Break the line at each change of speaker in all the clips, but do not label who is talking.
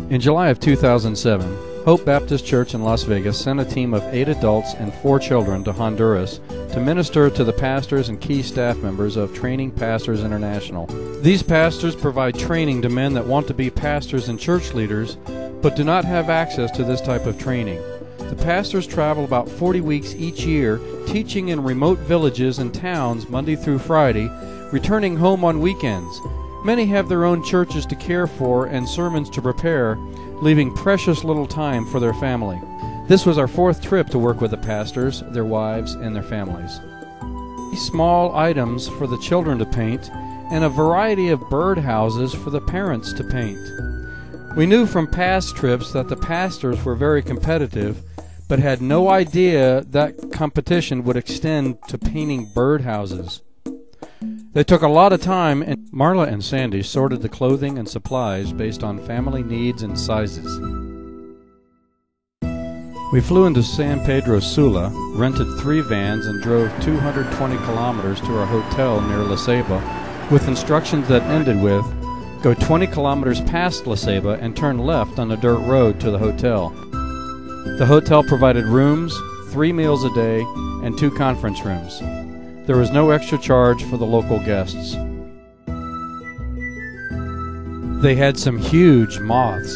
In July of 2007, Hope Baptist Church in Las Vegas sent a team of 8 adults and 4 children to Honduras to minister to the pastors and key staff members of Training Pastors International. These pastors provide training to men that want to be pastors and church leaders, but do not have access to this type of training. The pastors travel about 40 weeks each year, teaching in remote villages and towns Monday through Friday, returning home on weekends. Many have their own churches to care for and sermons to prepare, leaving precious little time for their family. This was our 4th trip to work with the pastors, their wives, and their families. Small items for the children to paint, and a variety of birdhouses for the parents to paint. We knew from past trips that the pastors were very competitive, but had no idea that competition would extend to painting birdhouses. They took a lot of time, and Marla and Sandy sorted the clothing and supplies based on family needs and sizes. We flew into San Pedro Sula, rented 3 vans, and drove 220 kilometers to our hotel near La Ceiba, with instructions that ended with, go 20 kilometers past La Ceiba and turn left on a dirt road to the hotel. The hotel provided rooms, 3 meals a day, and 2 conference rooms. There was no extra charge for the local guests. They had some huge moths.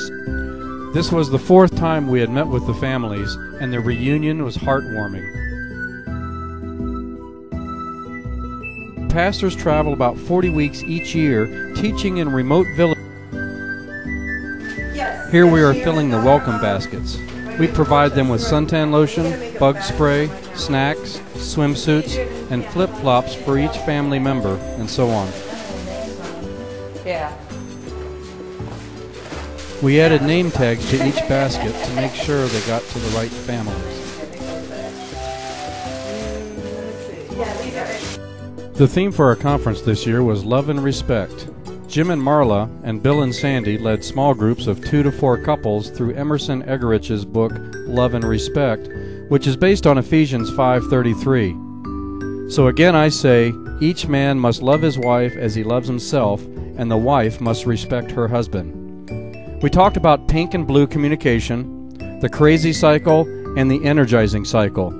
This was the 4th time we had met with the families, and the reunion was heartwarming. Pastors travel about 40 weeks each year, teaching in remote villages. Here we are filling the welcome baskets. We provide them with suntan lotion, bug spray, snacks, swimsuits, and flip-flops for each family member, and so on.
Yeah.
We added name tags to each basket to make sure they got to the right families. The theme for our conference this year was Love and Respect. Jim and Marla and Bill and Sandy led small groups of 2 to 4 couples through Emerson Eggerich's book Love and Respect, which is based on Ephesians 5:33. So again I say, each man must love his wife as he loves himself, and the wife must respect her husband. We talked about pink and blue communication, the crazy cycle, and the energizing cycle.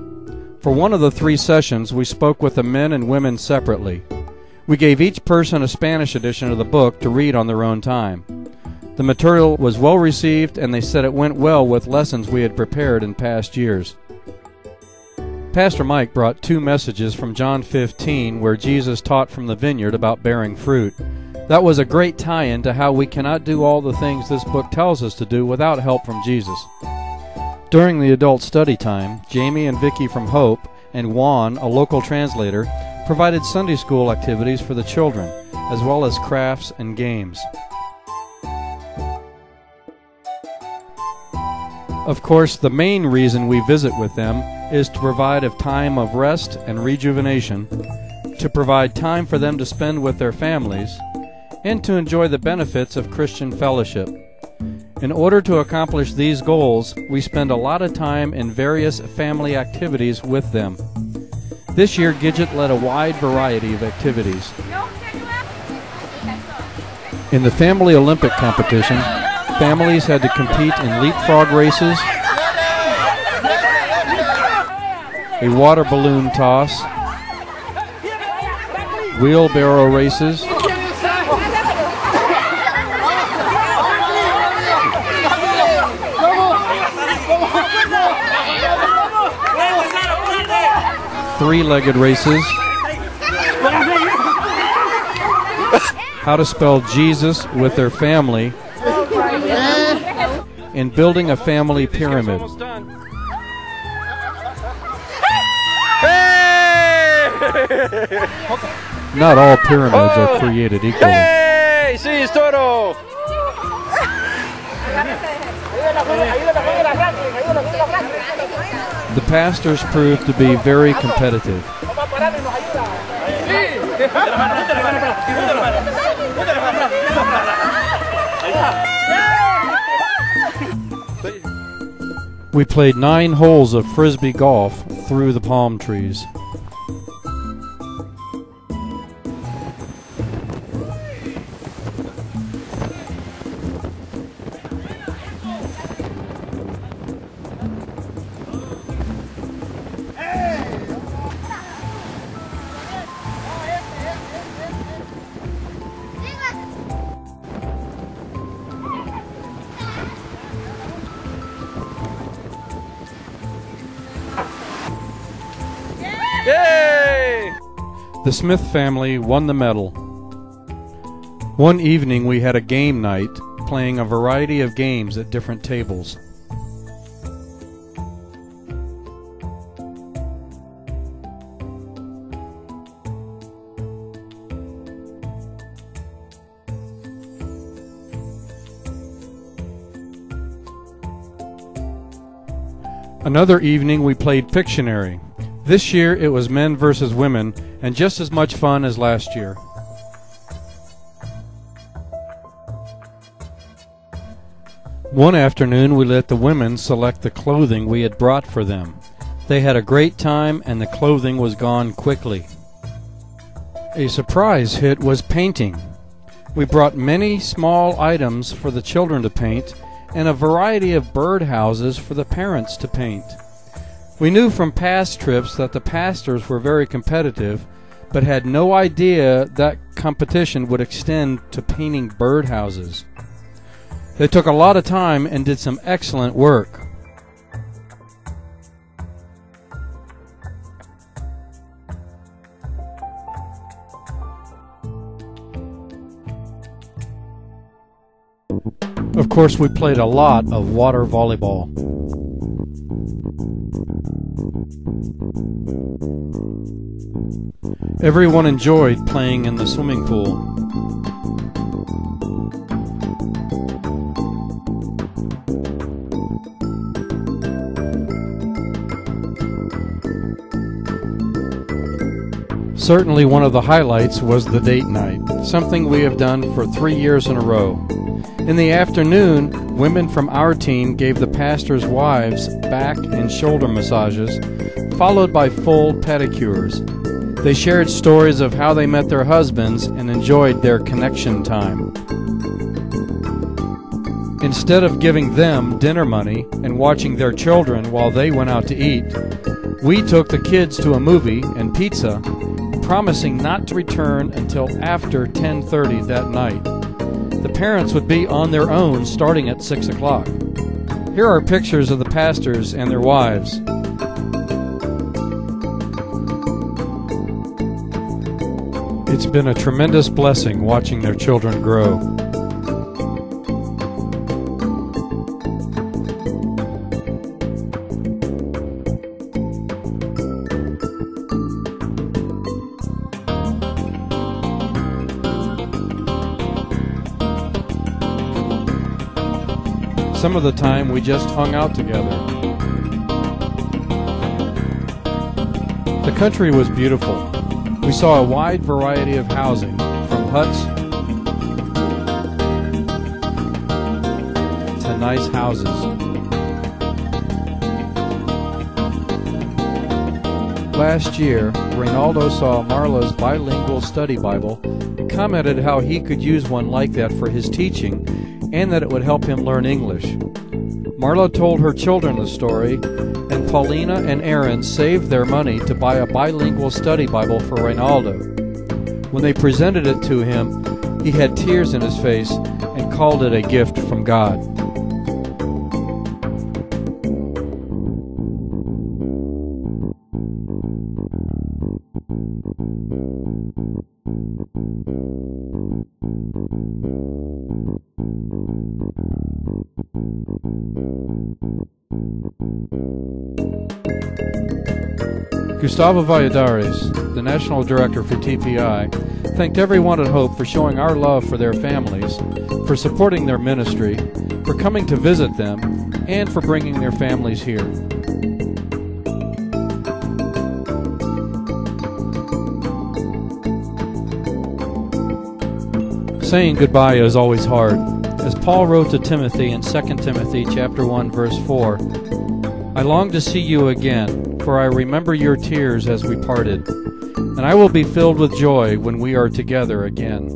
For one of the 3 sessions, we spoke with the men and women separately. We gave each person a Spanish edition of the book to read on their own time. The material was well received, and they said it went well with lessons we had prepared in past years. Pastor Mike brought 2 messages from John 15 where Jesus taught from the vineyard about bearing fruit. That was a great tie-in to how we cannot do all the things this book tells us to do without help from Jesus. During the adult study time, Jamie and Vicki from Hope and Juan, a local translator, provided Sunday school activities for the children, as well as crafts and games. Of course, the main reason we visit with them is to provide a time of rest and rejuvenation, to provide time for them to spend with their families, and to enjoy the benefits of Christian fellowship. In order to accomplish these goals, we spend a lot of time in various family activities with them. This year, Gidget led a wide variety of activities. In the Family Olympic competition, families had to compete in leapfrog races, a water balloon toss, wheelbarrow races, three-legged races, how to spell Jesus with their family, and building a family pyramid. Not all pyramids are created equally.
Hey, sí, toro.
The pastors proved to be very competitive. We played 9 holes of frisbee golf through the palm trees. The Smith family won the medal. One evening we had a game night, playing a variety of games at different tables. Another evening we played Pictionary. This year it was men versus women, and just as much fun as last year. One afternoon we let the women select the clothing we had brought for them. They had a great time and the clothing was gone quickly. A surprise hit was painting. We brought many small items for the children to paint and a variety of birdhouses for the parents to paint. We knew from past trips that the pastors were very competitive, but had no idea that competition would extend to painting birdhouses. They took a lot of time and did some excellent work. Of course, we played a lot of water volleyball. Everyone enjoyed playing in the swimming pool. Certainly one of the highlights was the date night, something we have done for 3 years in a row. In the afternoon, women from our team gave the pastors' wives back and shoulder massages, followed by full pedicures. They shared stories of how they met their husbands and enjoyed their connection time. Instead of giving them dinner money and watching their children while they went out to eat, we took the kids to a movie and pizza, promising not to return until after 10:30 that night. The parents would be on their own starting at 6 o'clock. Here are pictures of the pastors and their wives. It's been a tremendous blessing watching their children grow. Some of the time we just hung out together. The country was beautiful. We saw a wide variety of housing, from huts to nice houses. Last year, Reynaldo saw Marla's bilingual study Bible and commented how he could use one like that for his teaching and that it would help him learn English. Marla told her children the story, and Paulina and Aaron saved their money to buy a bilingual study Bible for Reynaldo. When they presented it to him, he had tears in his face and called it a gift from God. Gustavo Valladares, the National Director for TPI, thanked everyone at Hope for showing our love for their families, for supporting their ministry, for coming to visit them, and for bringing their families here. Saying goodbye is always hard. As Paul wrote to Timothy in 2 Timothy chapter 1, verse 4, I long to see you again, for I remember your tears as we parted, and I will be filled with joy when we are together again.